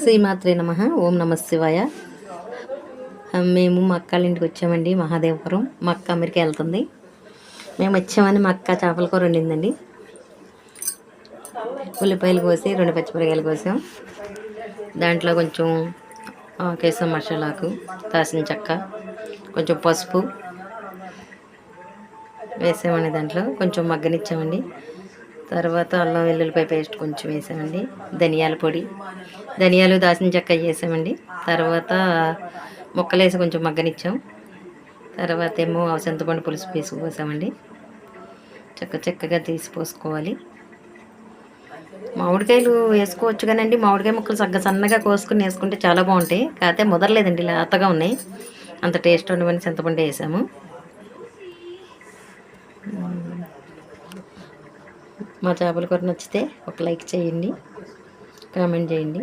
శ్రీమాత్రే నమః. ఓం నమ శివాయ. మేము మా అక్కళ్ళ ఇంటికి వచ్చామండి, మహాదేవపురం. మా అక్క అమెరికా వెళ్తుంది. మేము వచ్చామని మా అక్క చేపల కూర వండిందండి. ఉల్లిపాయలు కోసి 2 పచ్చిమిరకాయలు కోసాం. దాంట్లో కొంచెం కేసం మసాలాకు, దాల్చిన చెక్క, కొంచెం పసుపు వేసామండి. దాంట్లో కొంచెం మగ్గనిచ్చామండి. తర్వాత అల్లం వెల్లుల్లిపాయ పేస్ట్ కొంచెం వేసామండి. ధనియాల పొడి, ధనియాలు, దాల్చిన చెక్క వేసామండి. తర్వాత ముక్కలు వేసి కొంచెం మగ్గనిచ్చాం. తర్వాత ఏమో చింతపండు పులుసు పోసామండి. చక్కగా తీసి పోసుకోవాలి. మామిడికాయలు వేసుకోవచ్చు కానండి, మామిడికాయ ముక్కలు సన్నగా కోసుకుని వేసుకుంటే చాలా బాగుంటాయి. కాకపోతే ముదరలేదండి, లేతగా ఉన్నాయి. అంత టేస్ట్ ఉండవని చింతపండు వేసాము. మా చేపల కూర నచ్చితే ఒక లైక్ చేయండి, కామెంట్ చేయండి.